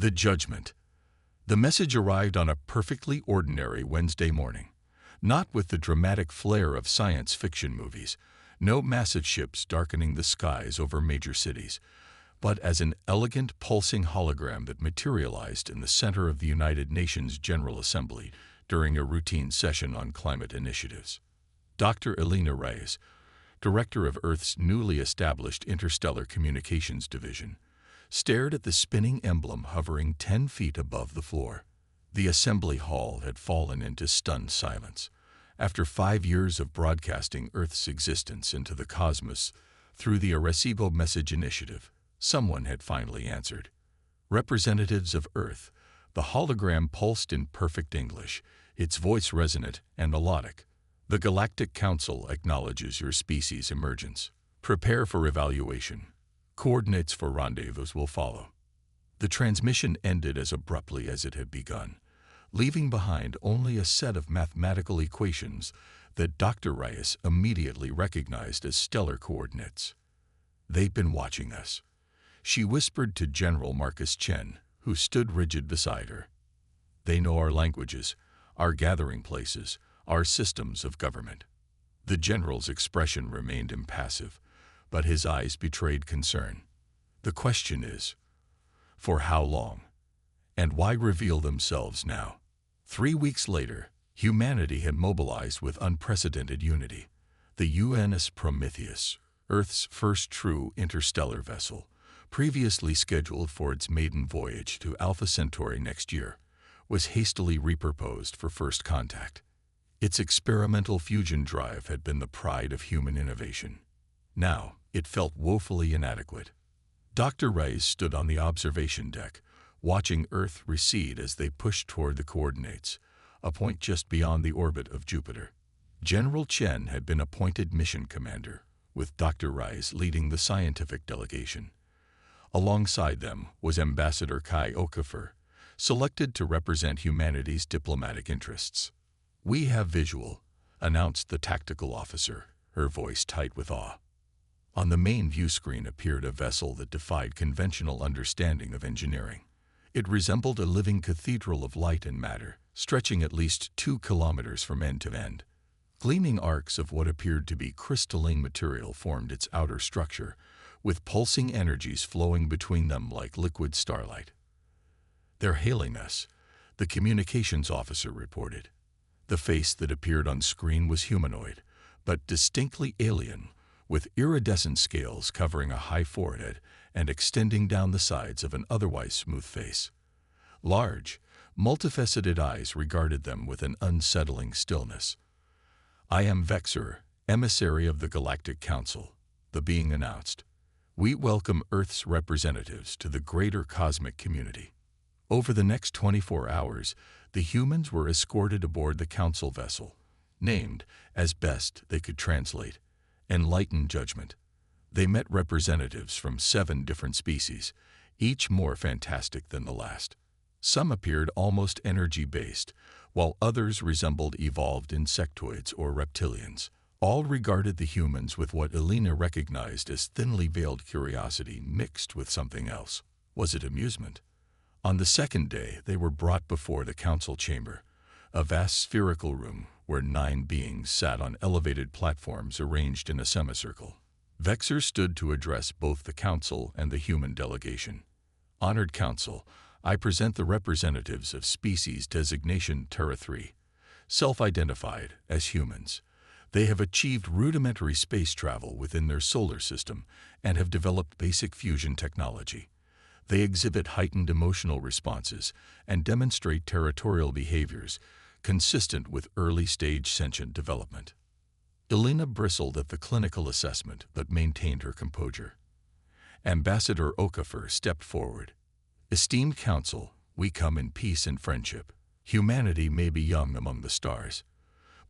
The judgment. The message arrived on a perfectly ordinary Wednesday morning, not with the dramatic flair of science fiction movies, no massive ships darkening the skies over major cities, but as an elegant, pulsing hologram that materialized in the center of the United Nations General Assembly during a routine session on climate initiatives. Dr. Elena Reyes, director of Earth's newly established Interstellar Communications Division, stared at the spinning emblem hovering 10 feet above the floor. The assembly hall had fallen into stunned silence. After 5 years of broadcasting Earth's existence into the cosmos through the Arecibo Message Initiative, someone had finally answered. Representatives of Earth, the hologram pulsed in perfect English, its voice resonant and melodic. The Galactic Council acknowledges your species' emergence. Prepare for evaluation. Coordinates for rendezvous will follow. The transmission ended as abruptly as it had begun, leaving behind only a set of mathematical equations that Dr. Reyes immediately recognized as stellar coordinates. "They've been watching us," she whispered to General Marcus Chen, who stood rigid beside her. "They know our languages, our gathering places, our systems of government." The general's expression remained impassive, but his eyes betrayed concern. "The question is, for how long? And why reveal themselves now?" 3 weeks later, humanity had mobilized with unprecedented unity. The UNS Prometheus, Earth's first true interstellar vessel, previously scheduled for its maiden voyage to Alpha Centauri next year, was hastily repurposed for first contact. Its experimental fusion drive had been the pride of human innovation. Now, it felt woefully inadequate. Dr. Reyes stood on the observation deck, watching Earth recede as they pushed toward the coordinates, a point just beyond the orbit of Jupiter. General Chen had been appointed mission commander, with Dr. Reyes leading the scientific delegation. Alongside them was Ambassador Kai Okafor, selected to represent humanity's diplomatic interests. "We have visual," announced the tactical officer, her voice tight with awe. On the main view screen appeared a vessel that defied conventional understanding of engineering. It resembled a living cathedral of light and matter, stretching at least 2 kilometers from end to end. Gleaming arcs of what appeared to be crystalline material formed its outer structure, with pulsing energies flowing between them like liquid starlight. "They're hailing us," the communications officer reported. The face that appeared on screen was humanoid, but distinctly alien, with iridescent scales covering a high forehead and extending down the sides of an otherwise smooth face. Large, multifaceted eyes regarded them with an unsettling stillness. "I am Vexor, emissary of the Galactic Council," the being announced. "We welcome Earth's representatives to the greater cosmic community." Over the next 24 hours, the humans were escorted aboard the Council vessel, named, as best they could translate, Enlightened Judgment. They met representatives from 7 different species, each more fantastic than the last. Some appeared almost energy-based, while others resembled evolved insectoids or reptilians. All regarded the humans with what Elena recognized as thinly veiled curiosity mixed with something else. Was it amusement? On the second day, they were brought before the council chamber, a vast spherical room where 9 beings sat on elevated platforms arranged in a semicircle. Vexor stood to address both the council and the human delegation. "Honored Council, I present the representatives of species designation Terra 3, self-identified as humans. They have achieved rudimentary space travel within their solar system and have developed basic fusion technology. They exhibit heightened emotional responses and demonstrate territorial behaviors consistent with early-stage sentient development." Elena bristled at the clinical assessment but maintained her composure. Ambassador Okafor stepped forward. "Esteemed Council, we come in peace and friendship. Humanity may be young among the stars,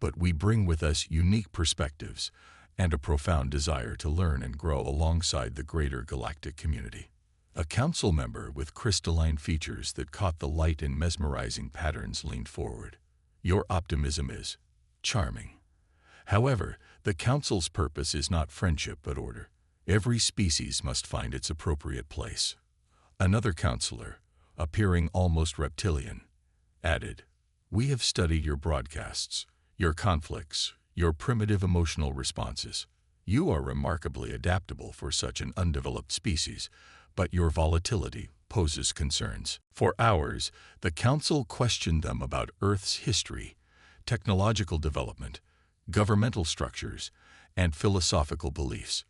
but we bring with us unique perspectives and a profound desire to learn and grow alongside the greater galactic community." A council member with crystalline features that caught the light in mesmerizing patterns leaned forward. "Your optimism is charming. However, the council's purpose is not friendship but order. Every species must find its appropriate place." Another counselor, appearing almost reptilian, added, "We have studied your broadcasts, your conflicts, your primitive emotional responses. You are remarkably adaptable for such an undeveloped species, but your volatility poses concerns." For hours, the Council questioned them about Earth's history, technological development, governmental structures, and philosophical beliefs.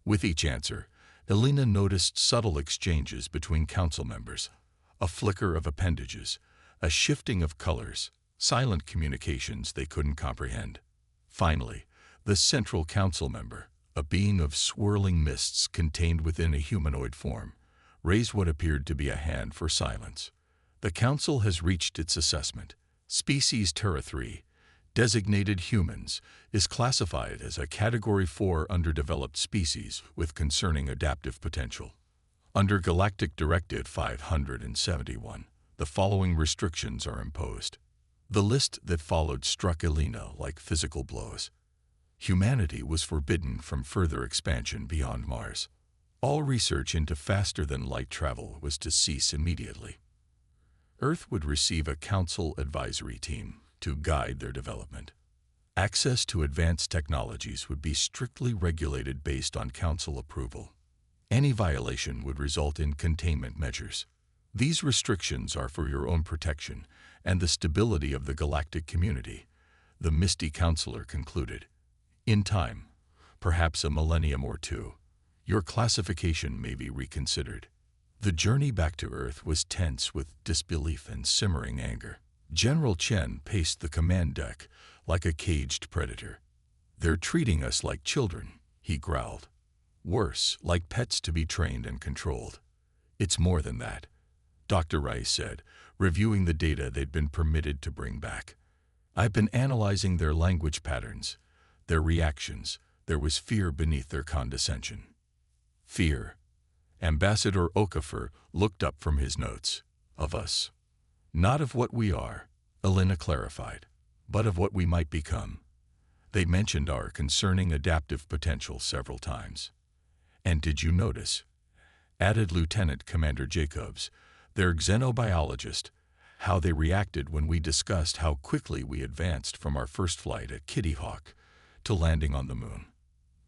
With each answer, Elena noticed subtle exchanges between Council members, a flicker of appendages, a shifting of colors, silent communications they couldn't comprehend. Finally, the Central Council member, a being of swirling mists contained within a humanoid form, raised what appeared to be a hand for silence. The Council has reached its assessment. Species Terra 3, designated humans, is classified as a Category 4 underdeveloped species with concerning adaptive potential. Under Galactic Directive 571, the following restrictions are imposed. The list that followed struck Elena like physical blows. Humanity was forbidden from further expansion beyond Mars. All research into faster-than-light travel was to cease immediately. Earth would receive a Council advisory team to guide their development. Access to advanced technologies would be strictly regulated based on Council approval. Any violation would result in containment measures. These restrictions are for your own protection and the stability of the galactic community, the Misty Counselor concluded. In time, perhaps a millennium or two, your classification may be reconsidered. The journey back to Earth was tense with disbelief and simmering anger. General Chen paced the command deck like a caged predator. "They're treating us like children," he growled. "Worse, like pets to be trained and controlled." "It's more than that," Dr. Rice said, reviewing the data they'd been permitted to bring back. "I've been analyzing their language patterns, their reactions. There was fear beneath their condescension." Fear. Ambassador Okafor looked up from his notes. "Of us. Not of what we are," Elena clarified, "but of what we might become." They mentioned our concerning adaptive potential several times. "And did you notice," added Lieutenant Commander Jacobs, their xenobiologist, "how they reacted when we discussed how quickly we advanced from our first flight at Kitty Hawk to landing on the moon?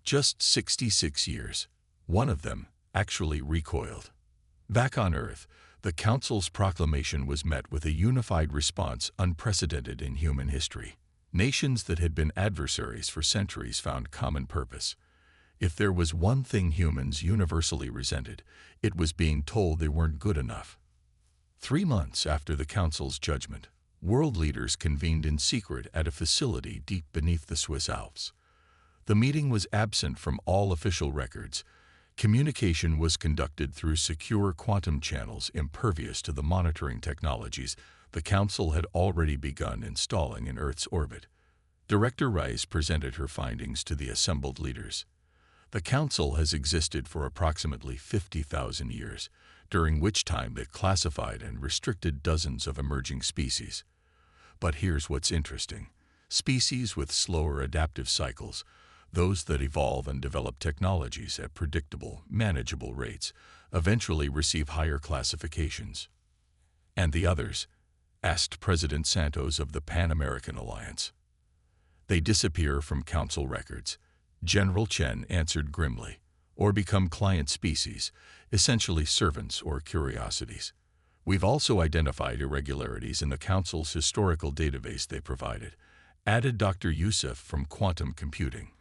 Just 66 years. One of them actually recoiled." Back on Earth, the Council's proclamation was met with a unified response unprecedented in human history. Nations that had been adversaries for centuries found common purpose. If there was one thing humans universally resented, it was being told they weren't good enough. 3 months after the Council's judgment, world leaders convened in secret at a facility deep beneath the Swiss Alps. The meeting was absent from all official records. Communication was conducted through secure quantum channels impervious to the monitoring technologies the Council had already begun installing in Earth's orbit. Director Rice presented her findings to the assembled leaders. The Council has existed for approximately 50,000 years, during which time it classified and restricted dozens of emerging species. But here's what's interesting. Species with slower adaptive cycles, those that evolve and develop technologies at predictable, manageable rates, eventually receive higher classifications. "And the others?" asked President Santos of the Pan-American Alliance. "They disappear from Council records," General Chen answered grimly, "or become client species, essentially servants or curiosities. We've also identified irregularities in the Council's historical database they provided," added Dr. Youssef from quantum computing.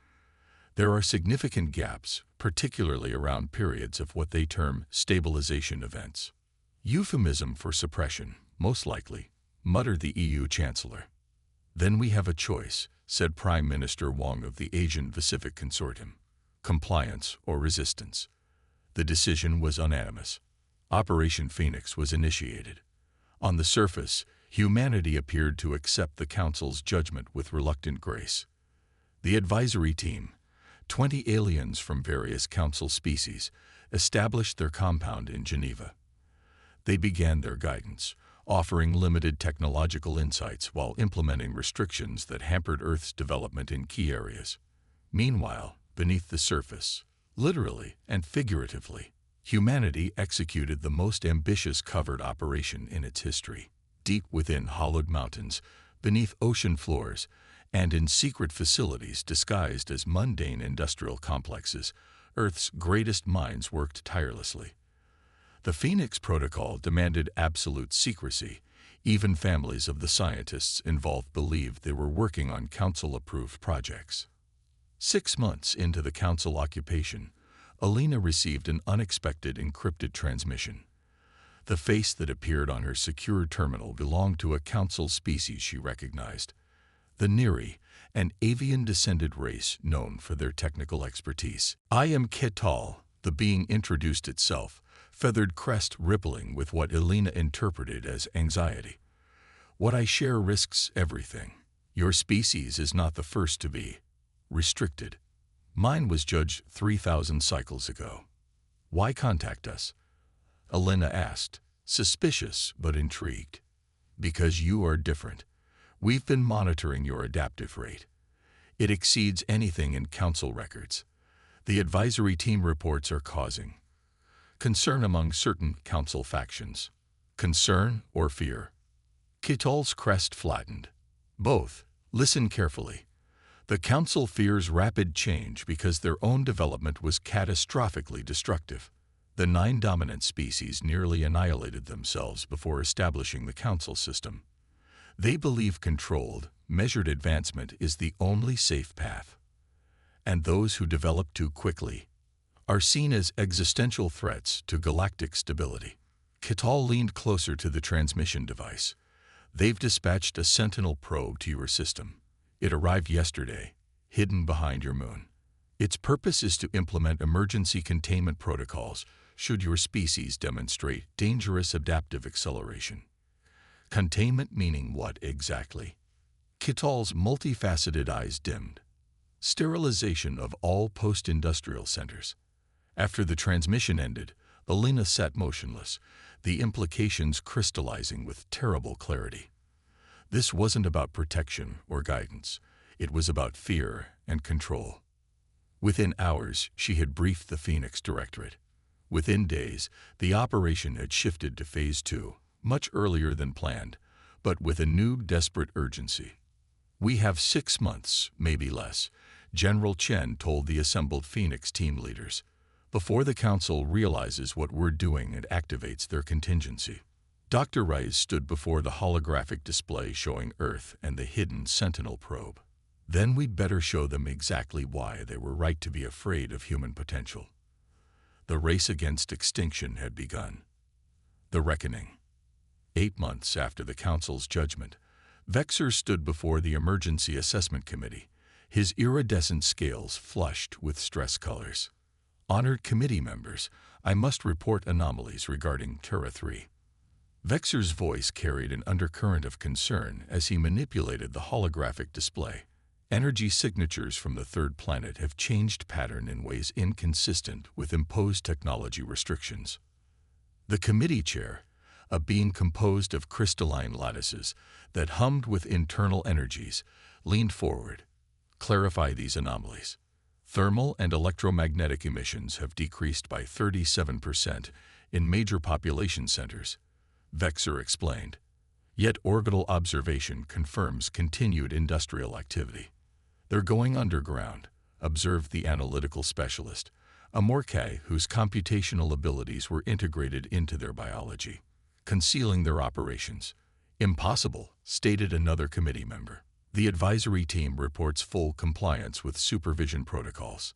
"There are significant gaps, particularly around periods of what they term stabilization events." "Euphemism for suppression, most likely," muttered the EU Chancellor. "Then we have a choice," said Prime Minister Wang of the Asian-Pacific Consortium. "Compliance or resistance." The decision was unanimous. Operation Phoenix was initiated. On the surface, humanity appeared to accept the Council's judgment with reluctant grace. The advisory team, 20 aliens from various Council species, established their compound in Geneva. They began their guidance, offering limited technological insights while implementing restrictions that hampered Earth's development in key areas. Meanwhile, beneath the surface, literally and figuratively, Humanity executed the most ambitious covert operation in its history, deep within hollowed mountains, beneath ocean floors, and in secret facilities disguised as mundane industrial complexes. Earth's greatest minds worked tirelessly. The Phoenix Protocol demanded absolute secrecy. Even families of the scientists involved believed they were working on Council-approved projects. 6 months into the Council occupation, Alina received an unexpected encrypted transmission. The face that appeared on her secure terminal belonged to a Council species she recognized. The Neri, an avian-descended race known for their technical expertise. "I am Ketal," the being introduced itself, feathered crest rippling with what Alina interpreted as anxiety. "What I share risks everything. Your species is not the first to be restricted. Mine was judged 3,000 cycles ago. Why contact us?" Alina asked, suspicious but intrigued. "Because you are different. We've been monitoring your adaptive rate. It exceeds anything in Council records. The advisory team reports are causing concern among certain Council factions." Concern or fear? Ketal's crest flattened. "Both. Listen carefully. The Council fears rapid change because their own development was catastrophically destructive. The 9 dominant species nearly annihilated themselves before establishing the Council system. They believe controlled, measured advancement is the only safe path. And those who develop too quickly are seen as existential threats to galactic stability." Ketal leaned closer to the transmission device. "They've dispatched a Sentinel probe to your system. It arrived yesterday, hidden behind your moon. Its purpose is to implement emergency containment protocols should your species demonstrate dangerous adaptive acceleration." Containment meaning what exactly? Ketal's multifaceted eyes dimmed. Sterilization of all post-industrial centers. After the transmission ended, Alina sat motionless, the implications crystallizing with terrible clarity. This wasn't about protection or guidance. It was about fear and control. Within hours, she had briefed the Phoenix Directorate. Within days, the operation had shifted to Phase 2, much earlier than planned, but with a new desperate urgency. "We have 6 months, maybe less," General Chen told the assembled Phoenix team leaders, "before the Council realizes what we're doing and activates their contingency." Dr. Rice stood before the holographic display showing Earth and the hidden Sentinel probe. "Then we'd better show them exactly why they were right to be afraid of human potential." The race against extinction had begun. The reckoning. 8 months after the Council's judgment, Vexer stood before the Emergency Assessment Committee, his iridescent scales flushed with stress colors. "Honored committee members, I must report anomalies regarding Terra 3. Vexer's voice carried an undercurrent of concern as he manipulated the holographic display. "Energy signatures from the third planet have changed pattern in ways inconsistent with imposed technology restrictions." The committee chair, a being composed of crystalline lattices that hummed with internal energies, leaned forward. "Clarify these anomalies. Thermal and electromagnetic emissions have decreased by 37% in major population centers," Vexer explained. "Yet orbital observation confirms continued industrial activity." "They're going underground," observed the analytical specialist, a Morkai whose computational abilities were integrated into their biology. "Concealing their operations." "Impossible," stated another committee member. "The advisory team reports full compliance with supervision protocols.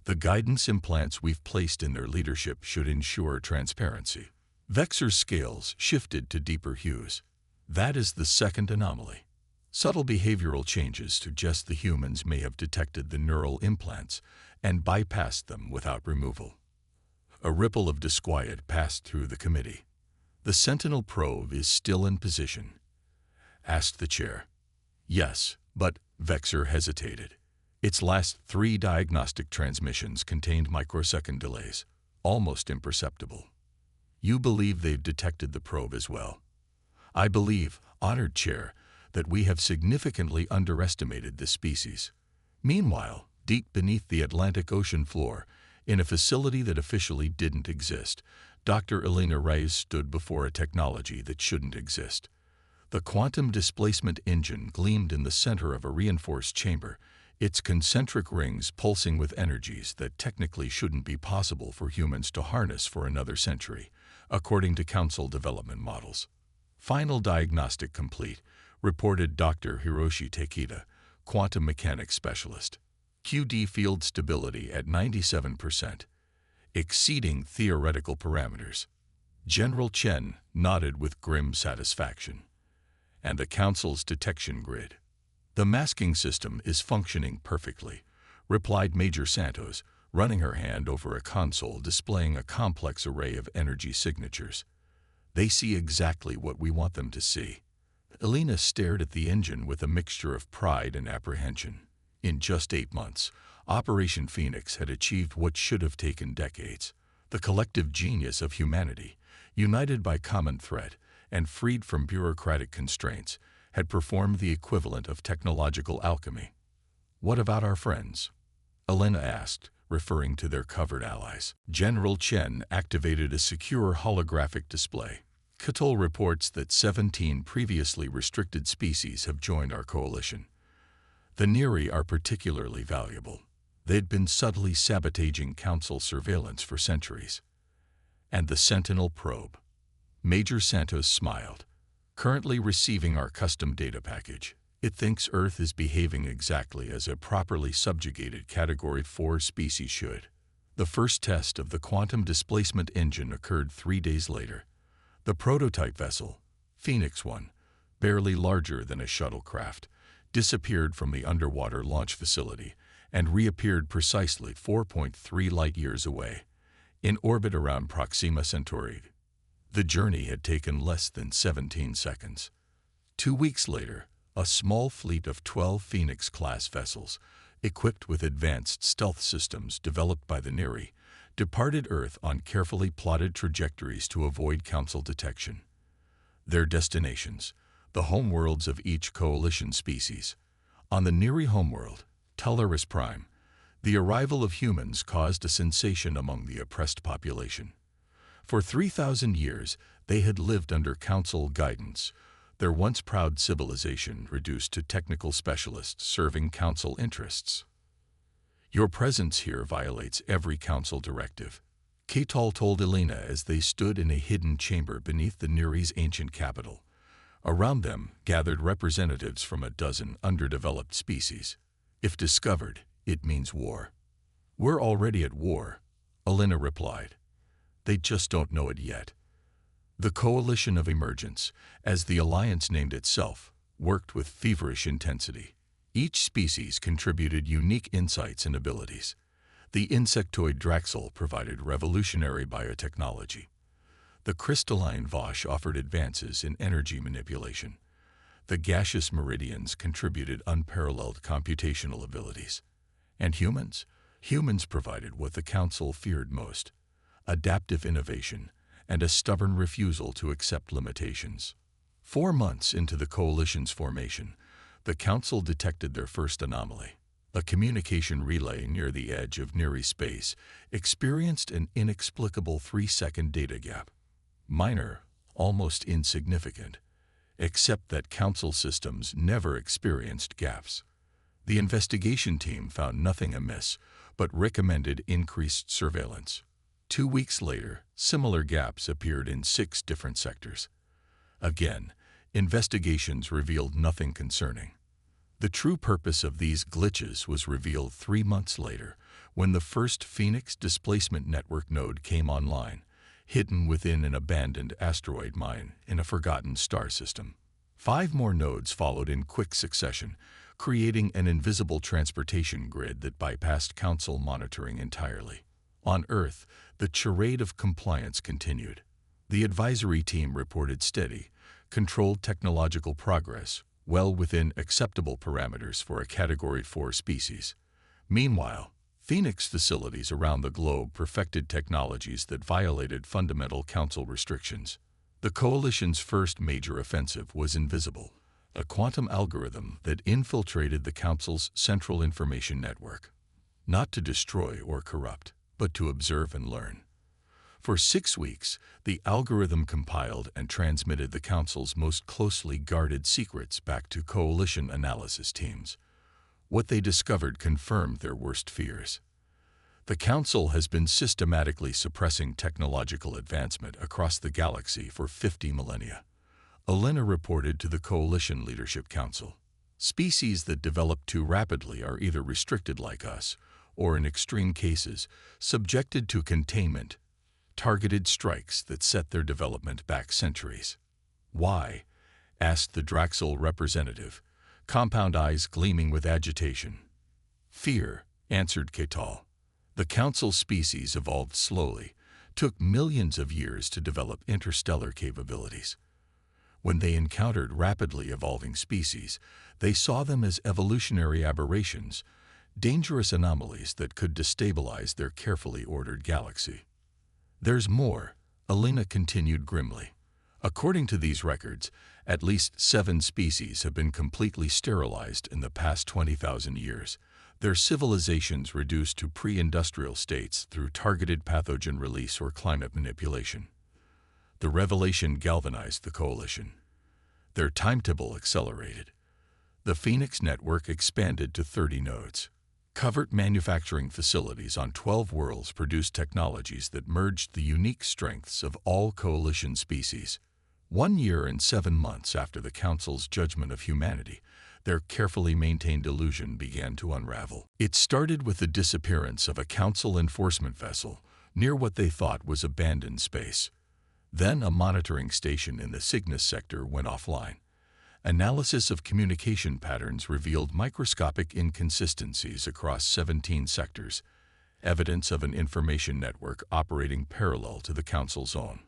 The guidance implants we've placed in their leadership should ensure transparency." Vexer's scales shifted to deeper hues. "That is the second anomaly. Subtle behavioral changes suggest the humans may have detected the neural implants and bypassed them without removal." A ripple of disquiet passed through the committee. "The Sentinel probe is still in position?" asked the chair. "Yes, but," Vexer hesitated. "Its last 3 diagnostic transmissions contained microsecond delays, almost imperceptible." "You believe they've detected the probe as well?" "I believe, honored chair, that we have significantly underestimated this species." Meanwhile, deep beneath the Atlantic Ocean floor, In a facility that officially didn't exist, Dr. Elena Reyes stood before a technology that shouldn't exist. The quantum displacement engine gleamed in the center of a reinforced chamber, its concentric rings pulsing with energies that technically shouldn't be possible for humans to harness for another century, according to Council development models. Final diagnostic complete, reported Dr. Hiroshi Takeda, quantum mechanics specialist. QD field stability at 97%, exceeding theoretical parameters. General Chen nodded with grim satisfaction. And the Council's detection grid. The masking system is functioning perfectly, replied Major Santos, running her hand over a console displaying a complex array of energy signatures. They see exactly what we want them to see. Elena stared at the engine with a mixture of pride and apprehension. In just 8 months, Operation Phoenix had achieved what should have taken decades. The collective genius of humanity, united by common threat and freed from bureaucratic constraints, had performed the equivalent of technological alchemy. What about our friends? Elena asked, referring to their covered allies. General Chen activated a secure holographic display. Cattol reports that 17 previously restricted species have joined our coalition. The Neri are particularly valuable. They'd been subtly sabotaging Council surveillance for centuries. And the Sentinel probe. Major Santos smiled. Currently receiving our custom data package. It thinks Earth is behaving exactly as a properly subjugated Category 4 species should. The first test of the quantum displacement engine occurred 3 days later. The prototype vessel, Phoenix 1, barely larger than a shuttlecraft, disappeared from the underwater launch facility and reappeared precisely 4.3 light-years away, in orbit around Proxima Centauri. The journey had taken less than 17 seconds. 2 weeks later, a small fleet of 12 Phoenix-class vessels, equipped with advanced stealth systems developed by the Neri, departed Earth on carefully plotted trajectories to avoid Council detection. Their destinations, the homeworlds of each coalition species. On the Neri homeworld, Tularis Prime, the arrival of humans caused a sensation among the oppressed population. For 3,000 years, they had lived under Council guidance, their once proud civilization reduced to technical specialists serving Council interests. Your presence here violates every Council directive, Cattol told Elena as they stood in a hidden chamber beneath the Neri's ancient capital. Around them gathered representatives from a dozen underdeveloped species. If discovered, it means war. We're already at war, Elena replied. They just don't know it yet. The Coalition of Emergence, as the Alliance named itself, worked with feverish intensity. Each species contributed unique insights and abilities. The insectoid Draxel provided revolutionary biotechnology. The crystalline Vosh offered advances in energy manipulation. The gaseous Meridians contributed unparalleled computational abilities. And humans? Humans provided what the Council feared most: adaptive innovation and a stubborn refusal to accept limitations. 4 months into the Coalition's formation, the Council detected their first anomaly. A communication relay near the edge of Neri space experienced an inexplicable 3-second data gap. Minor, almost insignificant, except that Council systems never experienced gaps. The investigation team found nothing amiss, but recommended increased surveillance. 2 weeks later, similar gaps appeared in 6 different sectors. Again, investigations revealed nothing concerning. The true purpose of these glitches was revealed 3 months later, when the first Phoenix displacement network node came online, hidden within an abandoned asteroid mine in a forgotten star system. 5 more nodes followed in quick succession, creating an invisible transportation grid that bypassed Council monitoring entirely. On Earth, the charade of compliance continued. The advisory team reported steady, controlled technological progress, well within acceptable parameters for a Category 4 species. Meanwhile, Phoenix facilities around the globe perfected technologies that violated fundamental Council restrictions. The Coalition's first major offensive was invisible, a quantum algorithm that infiltrated the Council's central information network. Not to destroy or corrupt, but to observe and learn. For 6 weeks, the algorithm compiled and transmitted the Council's most closely guarded secrets back to Coalition analysis teams. What they discovered confirmed their worst fears. The Council has been systematically suppressing technological advancement across the galaxy for 50 millennia. Elena reported to the Coalition Leadership Council. Species that develop too rapidly are either restricted like us, or in extreme cases, subjected to containment, targeted strikes that set their development back centuries. Why? Asked the Draxel representative, compound eyes gleaming with agitation. Fear, answered Ketal. The Council species evolved slowly, took millions of years to develop interstellar capabilities. When they encountered rapidly evolving species, they saw them as evolutionary aberrations, dangerous anomalies that could destabilize their carefully ordered galaxy. There's more, Elena continued grimly. According to these records, at least 7 species have been completely sterilized in the past 20,000 years, their civilizations reduced to pre-industrial states through targeted pathogen release or climate manipulation. The revelation galvanized the Coalition. Their timetable accelerated. The Phoenix network expanded to 30 nodes. Covert manufacturing facilities on 12 worlds produced technologies that merged the unique strengths of all Coalition species. 1 year and 7 months after the Council's judgment of humanity, their carefully maintained illusion began to unravel. It started with the disappearance of a Council enforcement vessel near what they thought was abandoned space. Then a monitoring station in the Cygnus sector went offline. Analysis of communication patterns revealed microscopic inconsistencies across 17 sectors, evidence of an information network operating parallel to the Council's own.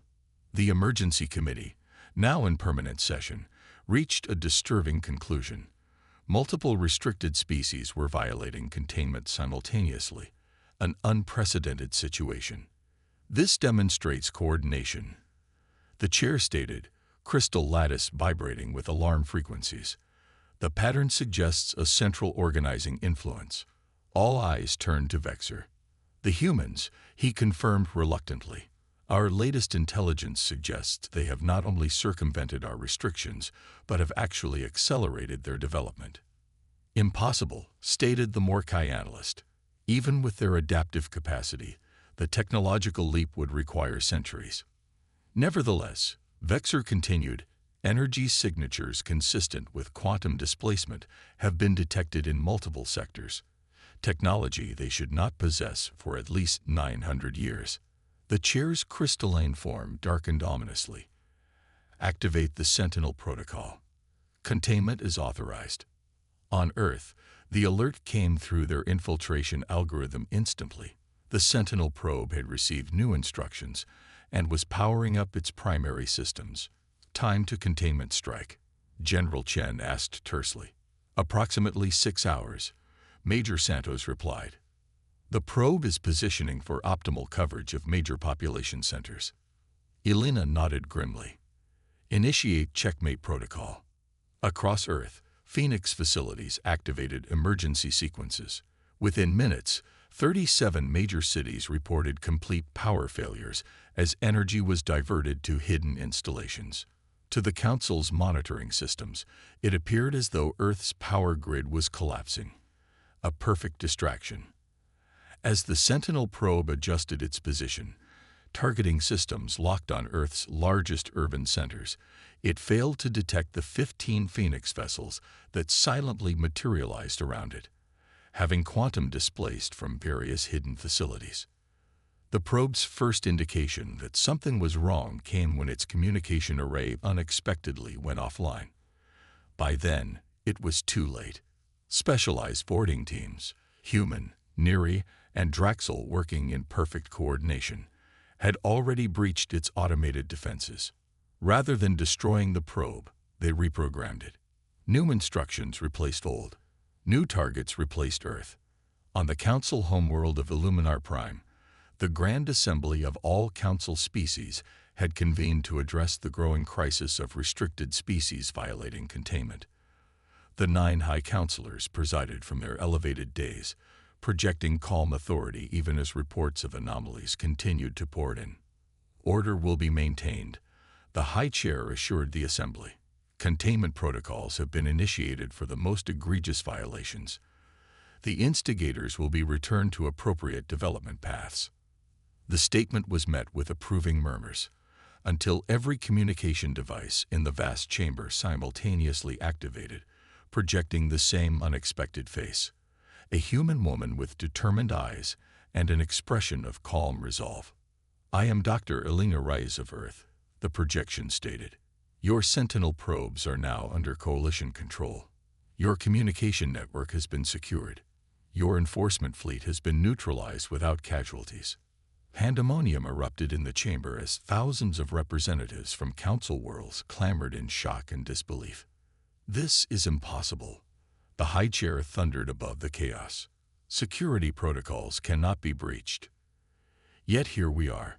The Emergency Committee, now in permanent session, reached a disturbing conclusion. Multiple restricted species were violating containment simultaneously, an unprecedented situation. This demonstrates coordination. The chair stated, crystal lattice vibrating with alarm frequencies. The pattern suggests a central organizing influence. All eyes turned to Vexer. The humans, he confirmed reluctantly. Our latest intelligence suggests they have not only circumvented our restrictions, but have actually accelerated their development. Impossible, stated the Morkai analyst. Even with their adaptive capacity, the technological leap would require centuries. Nevertheless, Vexer continued, energy signatures consistent with quantum displacement have been detected in multiple sectors, technology they should not possess for at least 900 years. The chair's crystalline form darkened ominously. Activate the Sentinel Protocol. Containment is authorized. On Earth, the alert came through their infiltration algorithm instantly. The Sentinel probe had received new instructions and was powering up its primary systems. Time to containment strike, General Chen asked tersely. Approximately 6 hours, Major Santos replied. The probe is positioning for optimal coverage of major population centers. Elena nodded grimly. Initiate checkmate protocol. Across Earth, Phoenix facilities activated emergency sequences. Within minutes, 37 major cities reported complete power failures as energy was diverted to hidden installations. To the Council's monitoring systems, it appeared as though Earth's power grid was collapsing. A perfect distraction. As the Sentinel probe adjusted its position, targeting systems locked on Earth's largest urban centers, it failed to detect the 15 Phoenix vessels that silently materialized around it, having quantum displaced from various hidden facilities. The probe's first indication that something was wrong came when its communication array unexpectedly went offline. By then, it was too late. Specialized boarding teams, human, Neri, and Draxel working in perfect coordination, had already breached its automated defenses. Rather than destroying the probe, they reprogrammed it. New instructions replaced old. New targets replaced Earth. On the Council homeworld of Illuminar Prime, the Grand Assembly of all Council species had convened to address the growing crisis of restricted species violating containment. The 9 High Councilors presided from their elevated days, projecting calm authority even as reports of anomalies continued to pour in. Order will be maintained, the High Chair assured the Assembly. Containment protocols have been initiated for the most egregious violations. The instigators will be returned to appropriate development paths. The statement was met with approving murmurs, until every communication device in the vast chamber simultaneously activated, projecting the same unexpected face. A human woman with determined eyes and an expression of calm resolve. "I am Dr. Elena Reyes of Earth," the projection stated. "Your Sentinel probes are now under Coalition control. Your communication network has been secured. Your enforcement fleet has been neutralized without casualties." Pandemonium erupted in the chamber as thousands of representatives from Council worlds clamored in shock and disbelief. "This is impossible," the High Chair thundered above the chaos. "Security protocols cannot be breached." "Yet here we are,"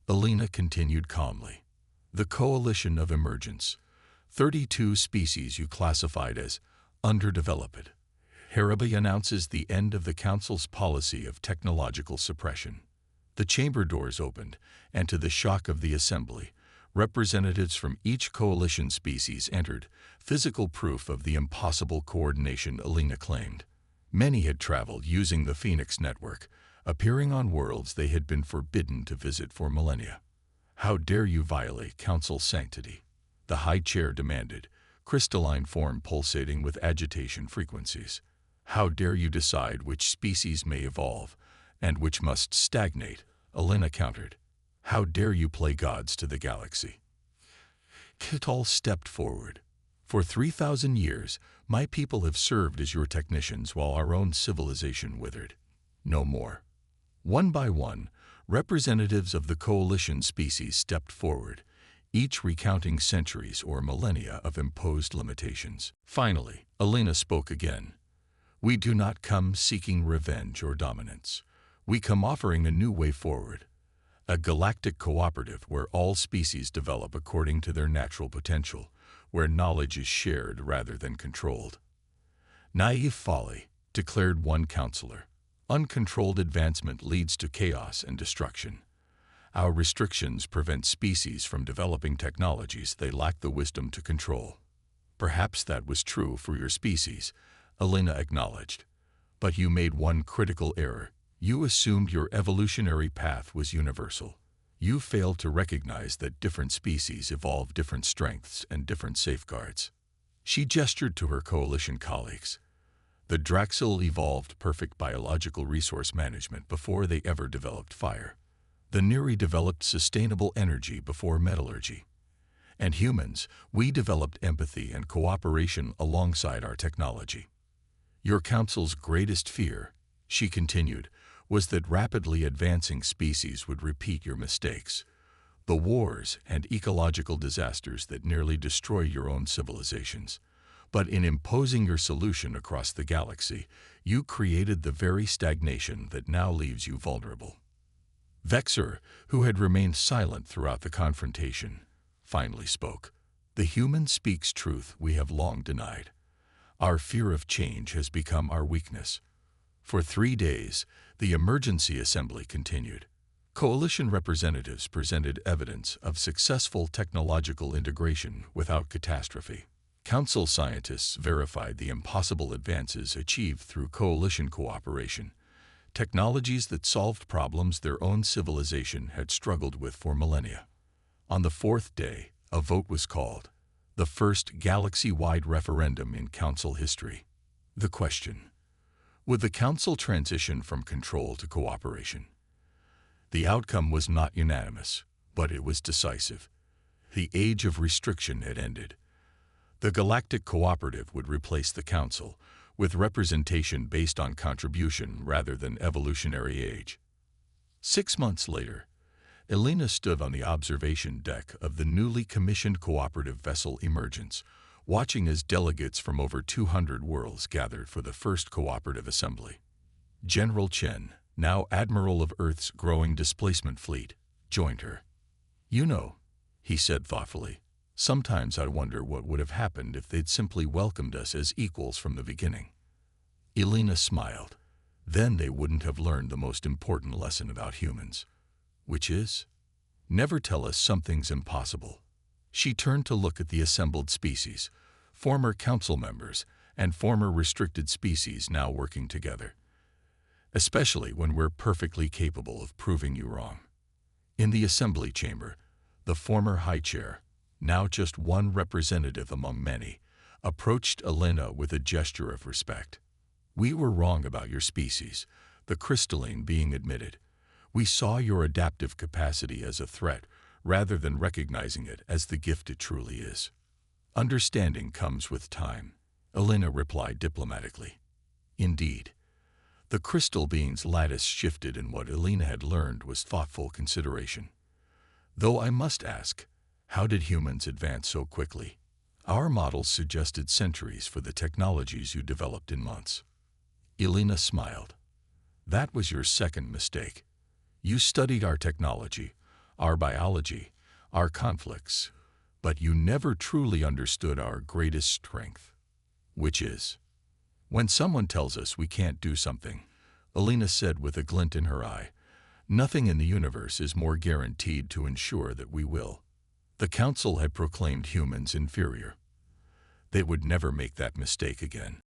Elena continued calmly. "The Coalition of Emergence, 32 species you classified as underdeveloped. Harabi announces the end of the Council's policy of technological suppression." The chamber doors opened, and to the shock of the Assembly, representatives from each coalition species entered, physical proof of the impossible coordination Elena claimed. Many had traveled using the Phoenix network, appearing on worlds they had been forbidden to visit for millennia. "How dare you violate Council sanctity?" the High Chair demanded, crystalline form pulsating with agitation frequencies. "How dare you decide which species may evolve and which must stagnate?" Elena countered. "How dare you play gods to the galaxy?" Kital stepped forward. "For 3,000 years, my people have served as your technicians while our own civilization withered. No more." One by one, representatives of the coalition species stepped forward, each recounting centuries or millennia of imposed limitations. Finally, Elena spoke again. "We do not come seeking revenge or dominance. We come offering a new way forward, a galactic cooperative where all species develop according to their natural potential, where knowledge is shared rather than controlled." "Naive folly," declared one counselor. "Uncontrolled advancement leads to chaos and destruction. Our restrictions prevent species from developing technologies they lack the wisdom to control." "Perhaps that was true for your species," Elena acknowledged. "But you made one critical error. You assumed your evolutionary path was universal. You failed to recognize that different species evolve different strengths and different safeguards." She gestured to her coalition colleagues. "The Draxil evolved perfect biological resource management before they ever developed fire. The Neri developed sustainable energy before metallurgy. And humans, we developed empathy and cooperation alongside our technology. Your Council's greatest fear," she continued, "was that rapidly advancing species would repeat your mistakes, the wars and ecological disasters that nearly destroy your own civilizations. But in imposing your solution across the galaxy, you created the very stagnation that now leaves you vulnerable." Vexer, who had remained silent throughout the confrontation, finally spoke. "The human speaks truth we have long denied. Our fear of change has become our weakness." For 3 days, the emergency assembly continued. Coalition representatives presented evidence of successful technological integration without catastrophe. Council scientists verified the impossible advances achieved through coalition cooperation, technologies that solved problems their own civilization had struggled with for millennia. On the 4th day, a vote was called, the first galaxy-wide referendum in Council history. The question: would the Council transition from control to cooperation? The outcome was not unanimous, but it was decisive. The age of restriction had ended. The Galactic Cooperative would replace the Council, with representation based on contribution rather than evolutionary age. 6 months later, Elena stood on the observation deck of the newly commissioned cooperative vessel Emergence, watching as delegates from over 200 worlds gathered for the first cooperative assembly. General Chen, now Admiral of Earth's growing displacement fleet, joined her. "You know," he said thoughtfully, "sometimes I wonder what would have happened if they'd simply welcomed us as equals from the beginning." Elena smiled. Then they wouldn't have learned the most important lesson about humans, which is, never tell us something's impossible. She turned to look at the assembled species, former council members and former restricted species now working together. Especially when we're perfectly capable of proving you wrong. In the assembly chamber, the former high chair, now just one representative among many, approached Elena with a gesture of respect. We were wrong about your species, the crystalline being admitted. We saw your adaptive capacity as a threat rather than recognizing it as the gift it truly is. Understanding comes with time, Elena replied diplomatically. Indeed. The crystal being's lattice shifted, and what Elena had learned was thoughtful consideration. Though I must ask, how did humans advance so quickly? Our models suggested centuries for the technologies you developed in months. Elena smiled. That was your second mistake. You studied our technology, our biology, our conflicts, but you never truly understood our greatest strength, which is when someone tells us we can't do something, Elena said with a glint in her eye, nothing in the universe is more guaranteed to ensure that we will. The council had proclaimed humans inferior. They would never make that mistake again.